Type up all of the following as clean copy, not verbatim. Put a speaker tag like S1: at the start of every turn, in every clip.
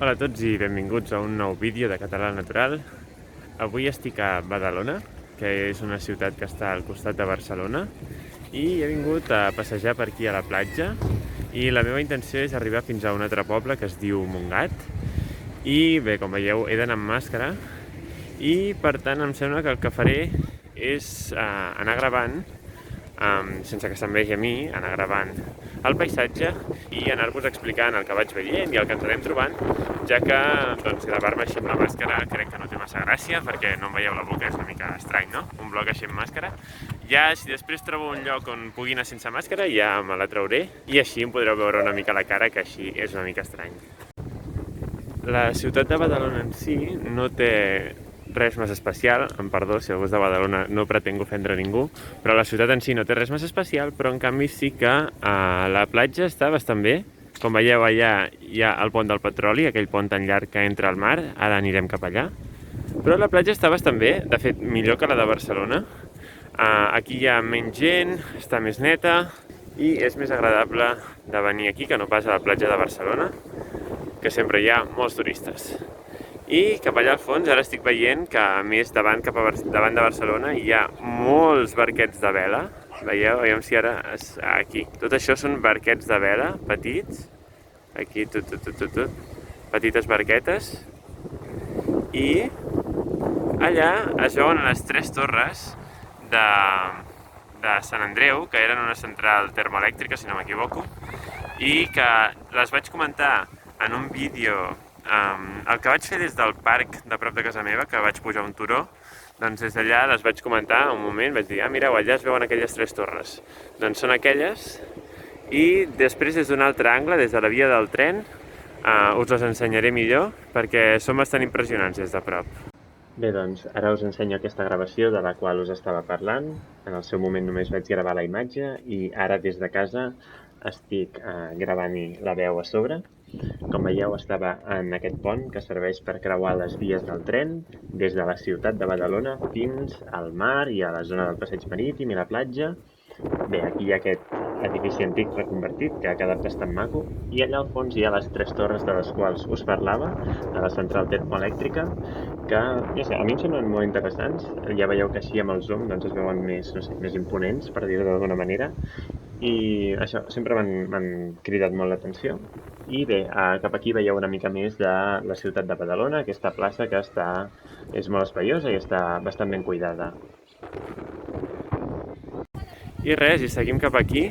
S1: Hola a tots i benvinguts a un nou vídeo de Català Natural. Avui estic a Badalona, que és una ciutat que està al costat de Barcelona, i he vingut a passejar per aquí a la platja, i la meva intenció és arribar fins a un altre poble que es diu Montgat. I bé, com veieu, he d'anar amb màscara, i per tant em sembla que el que faré és anar gravant, sense que se'm vegi a mi, anar gravant el paisatge i anar-vos explicant el que vaig veient i el que ens anem trobant, ja que gravar-me així amb la màscara crec que no té massa gràcia, perquè no em veieu la boca, és una mica estrany, no? Un vlog així amb màscara. Ja, si després trobo un lloc on pugui anar sense màscara, ja me la trauré i així em podreu veure una mica la cara, que així és una mica estrany. La ciutat de Badalona en si no té res més especial, em perdó si algú és de Badalona, no pretenc ofendre ningú, però la ciutat en si no té res més especial, però en canvi sí que la platja està bastant bé. Com veieu, allà hi ha el pont del petroli, aquell pont tan llarg que entra al mar, ara anirem cap allà. Però la platja està bastant bé, de fet millor que la de Barcelona. Aquí hi ha menys gent, està més neta i és més agradable de venir aquí que no pas a la platja de Barcelona, que sempre hi ha molts turistes. I cap allà al fons ara estic veient que més davant de Barcelona hi ha molts barquets de vela. Veieu? Veieu si ara és aquí. Tot això són barquets de vela, petits. Aquí, tot. Petites barquetes. I allà es veuen les tres torres de Sant Andreu, que eren una central termoelèctrica, si no m'equivoco, i que les vaig comentar en un vídeo. El que vaig fer des del parc de prop de casa meva, que vaig pujar un turó, doncs des d'allà les vaig comentar un moment, vaig dir, mireu, allà es veuen aquelles tres torres. Doncs són aquelles, i després des d'un altre angle, des de la via del tren, us les ensenyaré millor, perquè són bastant impressionants des de prop. Bé, doncs ara us ensenyo aquesta gravació de la qual us estava parlant. En el seu moment només vaig gravar la imatge i ara des de casa estic gravant-hi la veu a sobre. Com veieu, estava en aquest pont que serveix per creuar les vies del tren des de la ciutat de Badalona fins al mar i a la zona del passeig marítim i la platja. Bé, aquí hi ha aquest edifici antic reconvertit que ha quedat bastant maco, i allà al fons hi ha les tres torres de les quals us parlava, de la central termoelèctrica, que, ja sé, a mi em semblen molt interessants. Ja veieu que així amb el zoom doncs es veuen més, no sé, més imponents, per dir-ho d'alguna manera, i això sempre m'han cridat molt l'atenció. I bé, cap aquí veieu una mica més de la ciutat de Badalona, aquesta plaça que és molt espaiosa i està bastant ben cuidada. I res, i seguim cap aquí.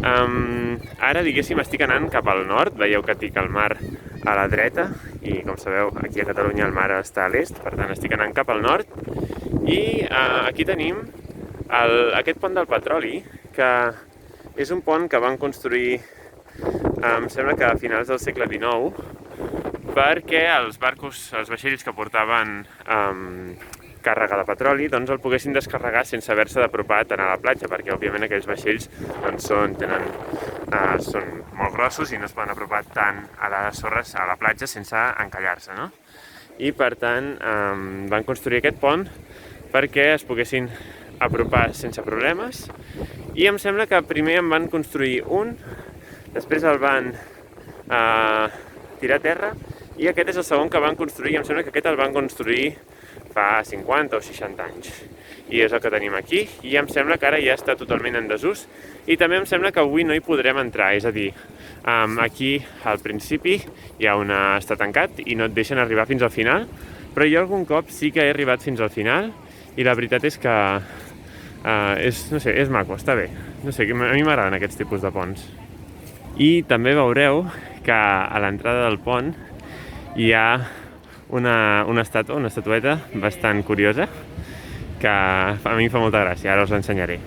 S1: Ara, diguéssim, estic anant cap al nord. Veieu que tinc el mar a la dreta i, com sabeu, aquí a Catalunya el mar està a l'est, per tant estic anant cap al nord. I aquí tenim aquest pont del petroli, que és un pont que van construir, em sembla que a finals del segle XIX, perquè els vaixells que portaven càrrega de petroli, doncs el poguessin descarregar sense haver-se d'apropar tant a la platja, perquè òbviament aquells vaixells doncs, són molt grossos i no es poden apropar tant a les sorres a la platja sense encallar-se, no? I per tant van construir aquest pont perquè es poguessin apropar sense problemes, i em sembla que primer en van construir un, després el van tirar a terra, i aquest és el segon que van construir. Em sembla que aquest el van construir fa 50 o 60 anys. I és el que tenim aquí, i em sembla que ara ja està totalment en desús, i també em sembla que avui no hi podrem entrar, és a dir, aquí al principi està tancat i no et deixen arribar fins al final, però jo algun cop sí que he arribat fins al final, i la veritat és que no sé, és maco, està bé. No sé, a mi m'agraden aquests tipus de ponts. I també veureu que a l'entrada del pont hi ha una estatueta bastant curiosa, que a mi em fa molta gràcia, ara us l'ensenyaré.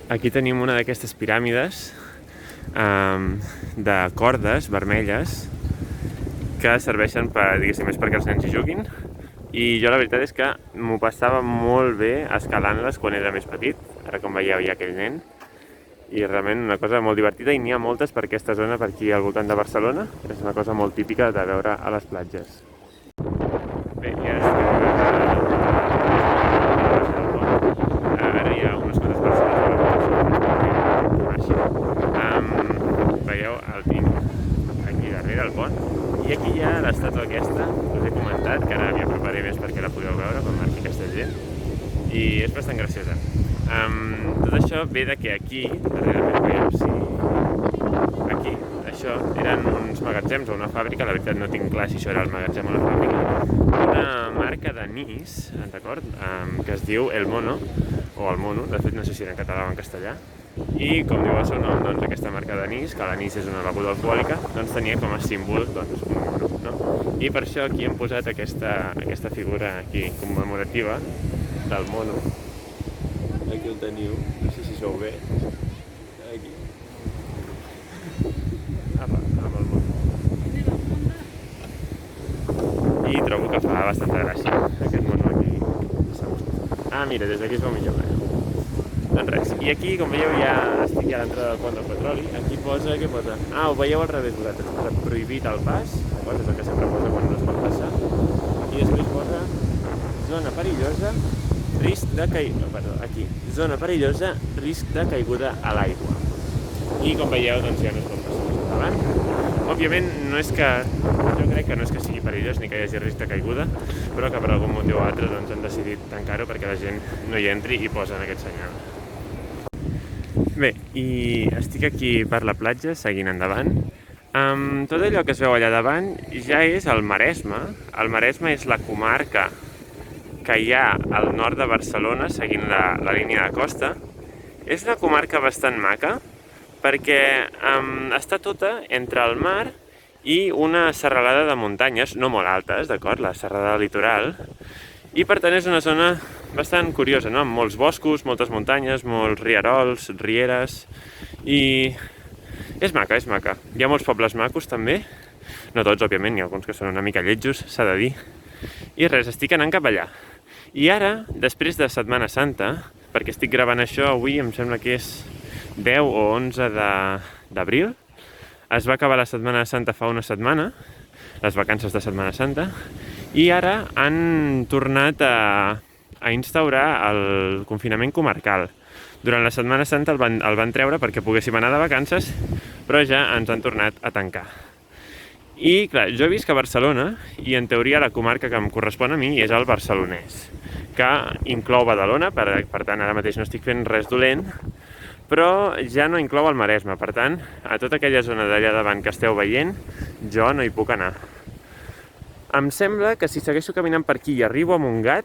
S1: Aquí tenim una d'aquestes piràmides de cordes vermelles que serveixen diguéssim, perquè els nens hi juguin, i jo la veritat és que m'ho passava molt bé escalant-les quan era més petit. Ara, com veieu, hi ha aquell nen, i realment una cosa molt divertida, i n'hi ha moltes per aquesta zona, per aquí al voltant de Barcelona. És una cosa molt típica de veure a les platges. Bé, ja ara hi ha unes quantes persones. Veieu, el tinc aquí darrere el pont, I aquí hi ha l'estàtua aquesta, que us he comentat, que ara m'hi aproparé més perquè la podeu veure quan marqui aquesta gent. I és bastant graciosa. Tot això ve de que aquí, darrerament veiem si... Aquí, això, eren uns magatzems o una fàbrica, la veritat no tinc clar si això era el magatzem o la fàbrica, una marca d'anís, d'acord, que es diu El Mono, o El Mono, de fet no sé si era en català o en castellà, i com diu el seu nom, doncs aquesta marca d'anís, que l'anís és una beguda alcohòlica, doncs tenia com a símbol doncs, un mono, no? I per això aquí hem posat aquesta figura aquí commemorativa del mono. Aquí el teniu, no sé si sou bé. Aquí. Apa, amb el mono. I trobo que fa bastanta gràcia, aquest mono aquí. Ah, mira, des d'aquí es veu millor. Doncs res, i aquí, com veieu, ja estic a l'entrada del pont del petroli. Aquí posa, què posa? Ah, ho veieu al revés vosaltres, posa prohibit el pas, d'acord? És el que sempre posa quan no es pot passar. I després posa zona perillosa, risc de caiguda, perdó, aquí, zona perillosa, risc de caiguda a l'aigua. I com veieu, doncs ja no es pot passar més endavant. Òbviament, jo crec que no és que sigui perillós ni que hi hagi risc de caiguda, però que per algun motiu o altre doncs, han decidit tancar-ho perquè la gent no hi entri i posen aquest senyal. Bé, i estic aquí per la platja, seguint endavant. Tot allò que es veu allà davant ja és el Maresme. El Maresme és la comarca que hi ha al nord de Barcelona, seguint la línia de costa. És una comarca bastant maca, perquè està tota entre el mar i una serralada de muntanyes, no molt altes, d'acord? La serralada litoral. I per tant és una zona bastant curiosa, no? Amb molts boscos, moltes muntanyes, molts rierols, rieres, i és maca, és maca. Hi ha molts pobles macos també, no tots, òbviament, hi ha alguns que són una mica lletjos, s'ha de dir. I res, estic anant cap allà. I ara, després de Setmana Santa, perquè estic gravant això avui, em sembla que és 10 o 11 d'abril, es va acabar la Setmana Santa fa una setmana, les vacances de Setmana Santa, i ara han tornat a instaurar el confinament comarcal. Durant la Setmana Santa el van treure perquè poguéssim anar de vacances, però ja ens han tornat a tancar. I clar, jo visc a Barcelona i en teoria la comarca que em correspon a mi és el Barcelonès, que inclou Badalona, per tant ara mateix no estic fent res dolent, però ja no inclou el Maresme, per tant, a tota aquella zona d'allà davant que esteu veient, jo no hi puc anar. Em sembla que si segueixo caminant per aquí i arribo a Montgat,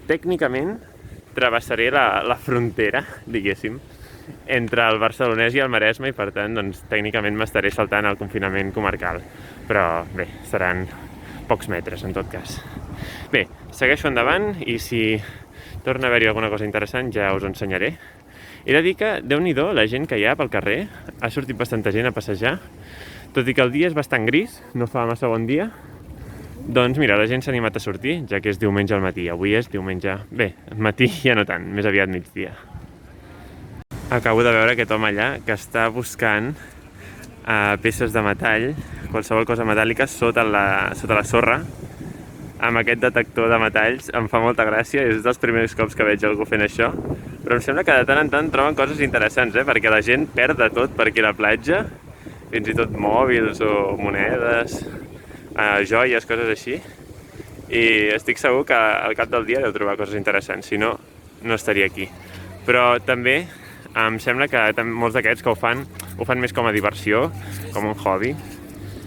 S1: tècnicament travessaré la frontera, diguéssim, entre el Barcelonès i el Maresme i per tant, doncs, tècnicament m'estaré saltant el confinament comarcal. Però bé, seran pocs metres en tot cas. Bé, segueixo endavant i si torna a haver-hi alguna cosa interessant ja us ho ensenyaré. He de dir que, Déu-n'hi-do, la gent que hi ha pel carrer, ha sortit bastanta gent a passejar, tot i que el dia és bastant gris, no fa massa bon dia. Doncs mira, la gent s'ha animat a sortir, ja que és diumenge al matí. Avui és diumenge... Bé, matí ja no tant, més aviat migdia. Acabo de veure aquest home allà que està buscant peces de metall, qualsevol cosa metàl·lica, sota la sorra, amb aquest detector de metalls. Em fa molta gràcia, és dels primers cops que veig algú fent això, però em sembla que de tant en tant troben coses interessants, perquè la gent perd de tot per aquí a la platja, fins i tot mòbils o monedes, joies, coses així, i estic segur que al cap del dia deu trobar coses interessants, si no, no estaria aquí. Però també em sembla que molts d'aquests que ho fan més com a diversió, com un hobby,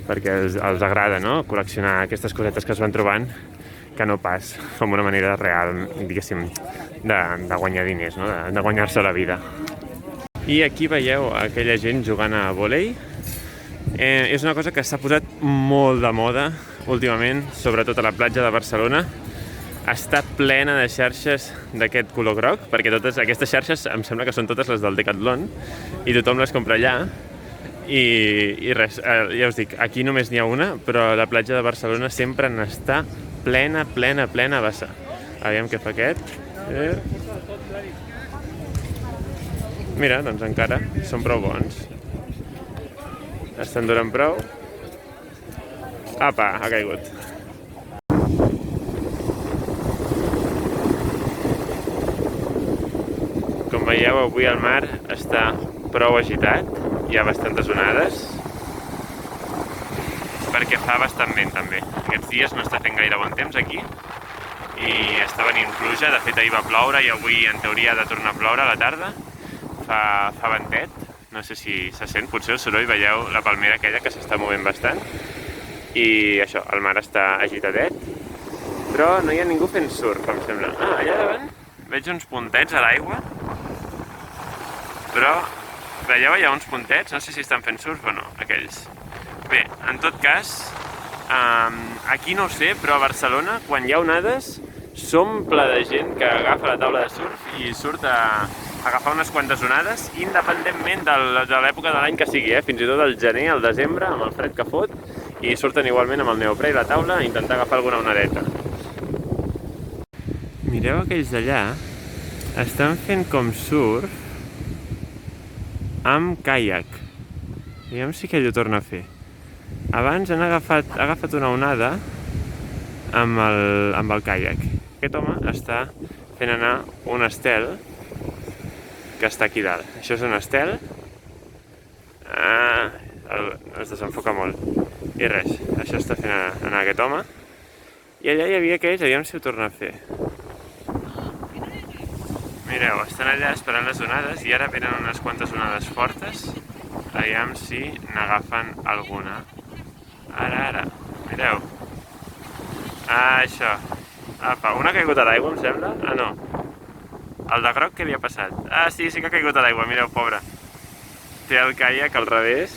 S1: perquè els agrada, no?, col·leccionar aquestes cosetes que es van trobant, que no pas com una manera real, diguéssim, de guanyar diners, no?, de guanyar-se la vida. I aquí veieu aquella gent jugant a vòlei. És una cosa que s'ha posat molt de moda últimament, sobretot a la platja de Barcelona. Està plena de xarxes d'aquest color groc, perquè totes aquestes xarxes em sembla que són totes les del Decathlon i tothom les compra allà. I res, ja us dic, aquí només n'hi ha una, però la platja de Barcelona sempre n'està plena a vessar. Aviam què fa aquest. Mira, doncs encara són prou bons. Estan durant prou. Apa, ha caigut. Com veieu, avui el mar està prou agitat. Hi ha bastantes onades. Per perquè fa bastant vent també. Aquests dies no està fent gaire bon temps aquí i està venint pluja. De fet ahir va ploure i avui en teoria ha de tornar a ploure a la tarda. Fa ventet, no sé si se sent potser el soroll, veieu la palmera aquella que s'està movent bastant. I això, el mar està agitadet, però no hi ha ningú fent surf, em sembla. Ah, allà davant veig uns puntets a l'aigua, però veieu allà uns puntets? No sé si estan fent surf o no, aquells. Bé, en tot cas, aquí no ho sé, però a Barcelona, quan hi ha onades, s'omple de gent que agafa la taula de surf i surt a agafar unes quantes onades, independentment de l'època de l'any que sigui, fins i tot al gener, al desembre, amb el fred que fot, i surten igualment amb el neoprè i la taula a intentar agafar alguna onadeta. Mireu aquells d'allà, estan fent com surf amb caiac. Aviam si aquell ho torna a fer. Abans han agafat una onada amb el caiac. Aquest home està fent anar un estel que està aquí dalt. Això és un estel. Es desenfoca molt. I res, això està fent anar aquest home. I allà hi havia aquells, aviam si ho torna a fer. Mireu, estan allà esperant les onades i ara venen unes quantes onades fortes. Aviam si n'agafen alguna. Ara, mireu. Això. Apa, una ha caigut a l'aigua, em sembla? Ah, no. El de groc, què li ha passat? Ah, sí que ha caigut a l'aigua, mireu, pobre. Té el caiac al revés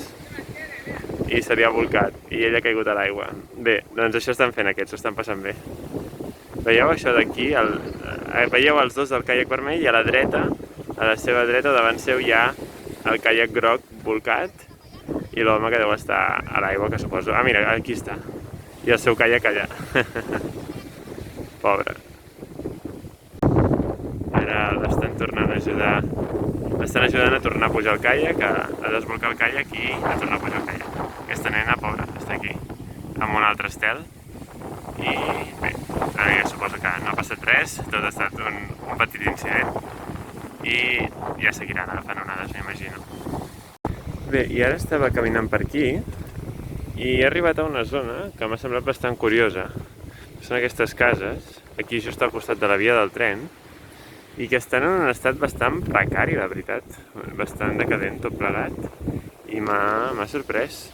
S1: i se li ha bolcat, i ell ha caigut a l'aigua. Bé, doncs això estan fent aquests, ho estan passant bé. Veieu això d'aquí? Veieu els dos del caiac vermell i a la dreta, a la seva dreta, davant seu hi ha el caiac groc bolcat i l'home que deu estar a l'aigua, que suposo. Ah, mira, aquí està. I el seu caiac allà. Pobre. Ara l'estan tornant a ajudar. L'estan ajudant a tornar a pujar el caiac, a desbolcar el caiac i a tornar a pujar el caiac. Aquesta nena, pobra, està aquí, amb un altre estel. I bé, suposo que no ha passat res, tot ha estat un petit incident. I ja seguiran agafant onades, m'imagino. Bé, i ara estava caminant per aquí i he arribat a una zona que m'ha semblat bastant curiosa. Són aquestes cases, aquí just al costat de la via del tren, i que estan en un estat bastant precari, la veritat. Bastant decadent tot plegat, i m'ha sorprès.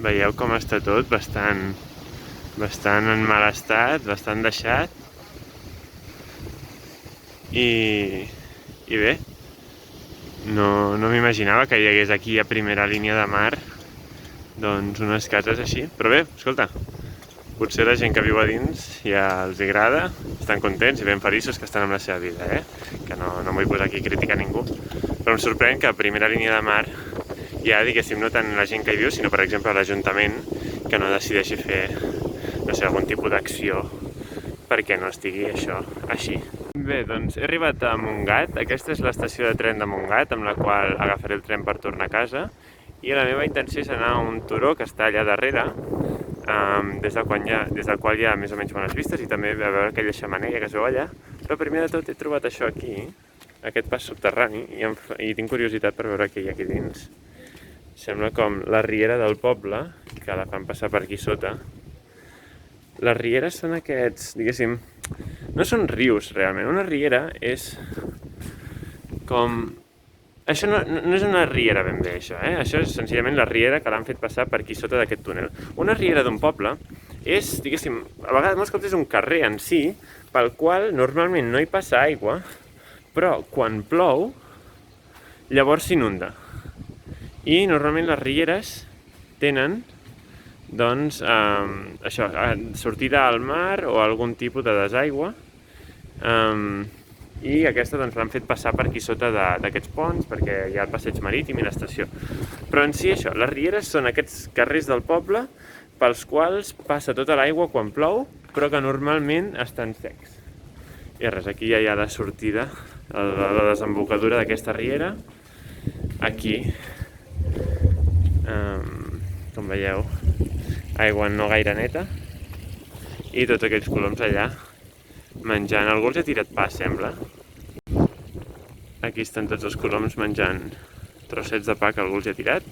S1: Veieu com està tot, bastant en mal estat, bastant deixat. I bé, no m'imaginava que hi hagués aquí a primera línia de mar doncs unes cases així. Però bé, escolta, potser la gent que viu a dins ja els agrada, estan contents i ben feliços que estan amb la seva vida, que no vull posar aquí a criticar ningú. Però em sorprèn que a primera línia de mar ja, diguéssim, no tant la gent que hi viu, sinó, per exemple, l'Ajuntament, que no decideixi fer, no sé, algun tipus d'acció perquè no estigui això així. Bé, doncs he arribat a Montgat. Aquesta és l'estació de tren de Montgat, amb la qual agafaré el tren per tornar a casa. I la meva intenció és anar a un turó que està allà darrere, des del qual hi ha més o menys bones vistes, i també a veure aquella xemeneia que es veu allà. Però primer de tot he trobat això aquí, aquest pas subterrani, i tinc curiositat per veure què hi ha aquí dins. Sembla com la riera del poble, que la fan passar per aquí sota. Les rieres són aquests, diguéssim, no són rius realment. Una riera és com... Això no és una riera ben bé, això, Això és senzillament la riera que l'han fet passar per aquí sota d'aquest túnel. Una riera d'un poble és, diguéssim, a vegades molts cops és un carrer en si, pel qual normalment no hi passa aigua, però quan plou, llavors s'inunda. I normalment les rieres tenen, doncs, això, sortida al mar o algun tipus de desaigua, i aquesta doncs l'han fet passar per aquí sota d'aquests ponts, perquè hi ha el passeig marítim i l'estació. Però en si això, les rieres són aquests carrers del poble pels quals passa tota l'aigua quan plou, però que normalment estan secs. I res, aquí ja hi ha la sortida, la desembocadura d'aquesta riera. Aquí, com veieu, aigua no gaire neta, i tots aquells coloms allà menjant. Algú els ha tirat pa, sembla. Aquí estan tots els coloms menjant trossets de pa que algú els ha tirat.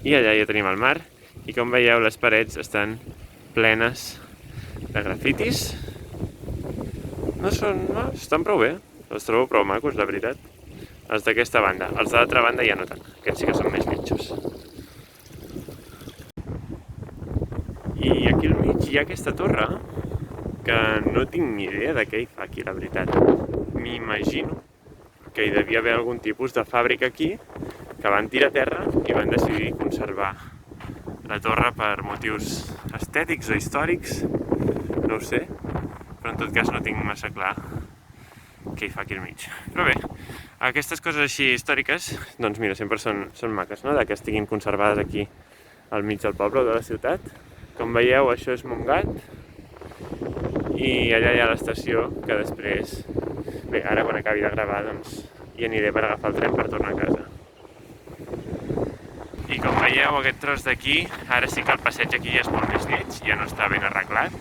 S1: I allà ja tenim el mar. I com veieu, les parets estan plenes de grafitis. No, estan prou bé, els trobo prou macos, la veritat. Els d'aquesta banda, els de l'altra banda ja no tant, aquests sí que són més lletjos. I aquí al mig hi ha aquesta torre, que no tinc ni idea de què hi fa aquí, la veritat. M'imagino que hi devia haver algun tipus de fàbrica aquí, que van tirar a terra i van decidir conservar la torre per motius estètics o històrics, no ho sé, però en tot cas no tinc massa clar què hi fa aquí al mig. Però bé, aquestes coses així històriques, doncs mira, sempre són maques, no?, de que estiguin conservades aquí al mig del poble o de la ciutat. Com veieu, això és Montgat, i allà hi ha l'estació, que després, bé, ara quan acabi de gravar, doncs hi aniré per agafar el tren per tornar a casa. I com veieu, aquest tros d'aquí, ara sí que el passeig aquí ja és molt més lleig, ja no està ben arreglat.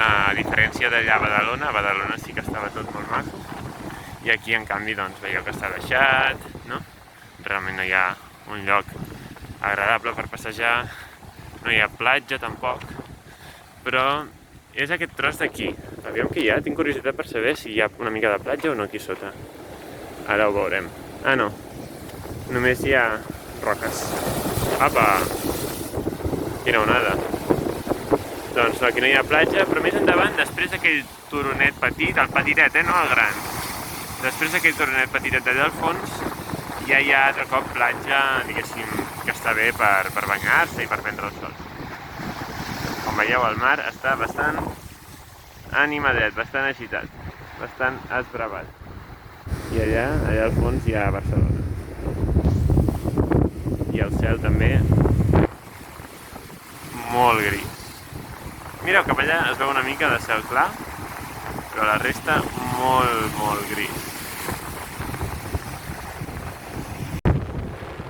S1: A diferència d'allà a Badalona sí que estava tot molt maco. I aquí, en canvi, doncs, veieu que està deixat, no? Realment no hi ha un lloc agradable per passejar, no hi ha platja tampoc, però és aquest tros d'aquí. Aviam què hi ha, tinc curiositat per saber si hi ha una mica de platja o no aquí sota. Ara ho veurem. Ah, no, només hi ha roques. Apa! Quina onada. Doncs no, aquí no hi ha platja, però més endavant, després d'aquell turonet petit, el petitet, no el gran, després d'aquell turonet petitet d'allà al fons, ja hi ha altre cop platja, diguéssim, que està bé per banyar-se i per prendre el sol. Com veieu, el mar està bastant animadet, bastant agitat, bastant esbravat. I allà al fons hi ha Barcelona. I el cel també molt gris. Mireu, cap allà es veu una mica de cel clar, però la resta molt gris.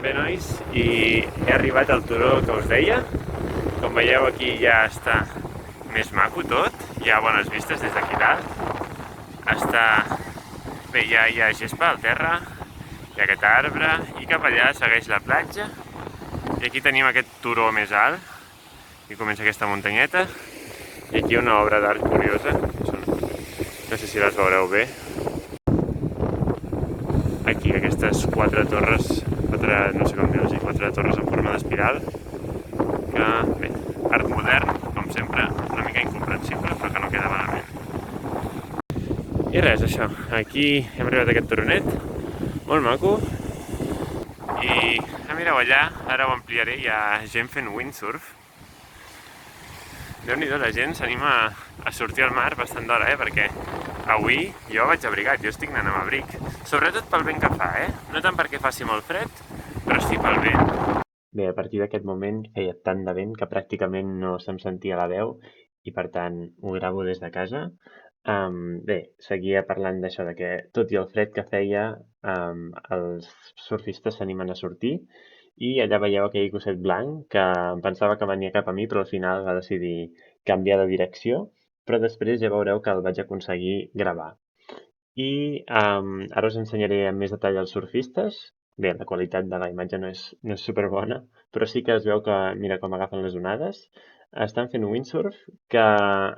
S1: Bé, nois, i he arribat al turó que us deia. Com veieu, aquí ja està més maco tot, hi ha bones vistes des d'aquí dalt. Bé, ja hi ha gespa al terra, hi ha aquest arbre, i cap allà segueix la platja. I aquí tenim aquest turó més alt, i comença aquesta muntanyeta. I aquí una obra d'art curiosa, no sé si les veureu bé. Aquí aquestes quatre torres, no sé com dir-los, quatre torres en forma d'espiral, que, bé, art modern, com sempre, una mica incomprensible, però que no queda malament. I res, això, aquí hem arribat a aquest turonet, molt maco, i mireu allà, ara ho ampliaré, hi ha gent fent windsurf. Déu-n'hi-do, la gent s'anima a sortir al mar bastant d'hora, perquè avui jo vaig abrigat, jo estic anant amb abric. Sobretot pel vent que fa, no tant perquè faci molt fred, però sí pel vent. Bé, a partir d'aquest moment feia tant de vent que pràcticament no se'm sentia la veu i per tant ho gravo des de casa. Bé, seguia parlant d'això, de que tot i el fred que feia, els surfistes s'animen a sortir. I allà veieu aquell gosset blanc que em pensava que venia cap a mi, però al final va decidir canviar de direcció. Però després ja veureu que el vaig aconseguir gravar. I ara us ensenyaré amb més detall els surfistes. Bé, la qualitat de la imatge no és superbona, però sí que es veu que mira com agafen les onades. Estan fent windsurf, que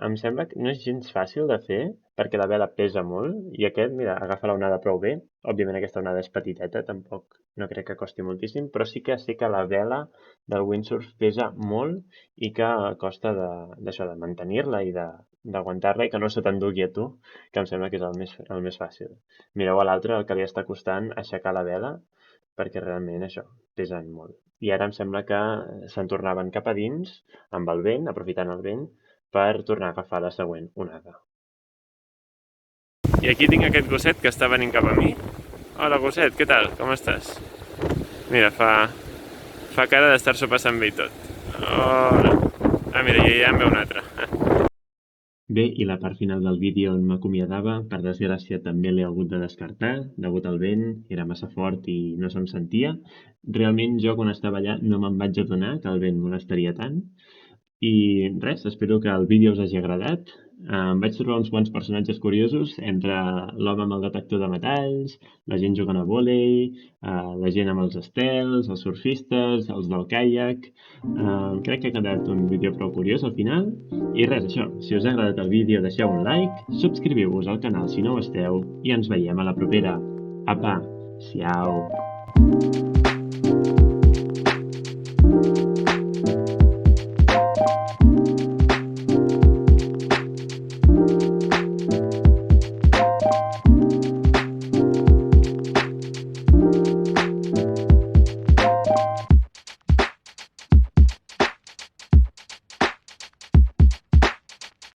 S1: em sembla que no és gens fàcil de fer, perquè la vela pesa molt, i aquest, mira, agafa la onada prou bé. Òbviament aquesta onada és petiteta, tampoc no crec que costi moltíssim, però sí que sé que la vela del windsurf pesa molt i que costa d'això, de mantenir-la i d'aguantar-la i que no se t'endugui a tu, que em sembla que és el més fàcil. Mireu a l'altre el que li està costant aixecar la vela, perquè realment això, pesen molt. I ara em sembla que se'n tornaven cap a dins, amb el vent, aprofitant el vent, per tornar a agafar la següent onada. I aquí tinc aquest gosset que està venint cap a mi. Hola, gosset, què tal? Com estàs? Mira, fa cara d'estar-s'ho passant bé i tot. Hola. Ah, mira, ja en ve un altre. Bé, i la part final del vídeo on m'acomiadava, per desgràcia també l'he hagut de descartar, degut al vent, era massa fort i no se'm sentia. Realment jo quan estava allà no me'n vaig adonar que el vent molestaria tant, I res, espero que el vídeo us hagi agradat. Em vaig trobar uns quants personatges curiosos entre l'home amb el detector de metalls, la gent jugant a vòlei, la gent amb els estels, els surfistes, els del caiac. Crec que ha quedat un vídeo prou curiós al final. I res, això, si us ha agradat el vídeo deixeu un like, subscriviu-vos al canal si no ho esteu i ens veiem a la propera. Apa, siau!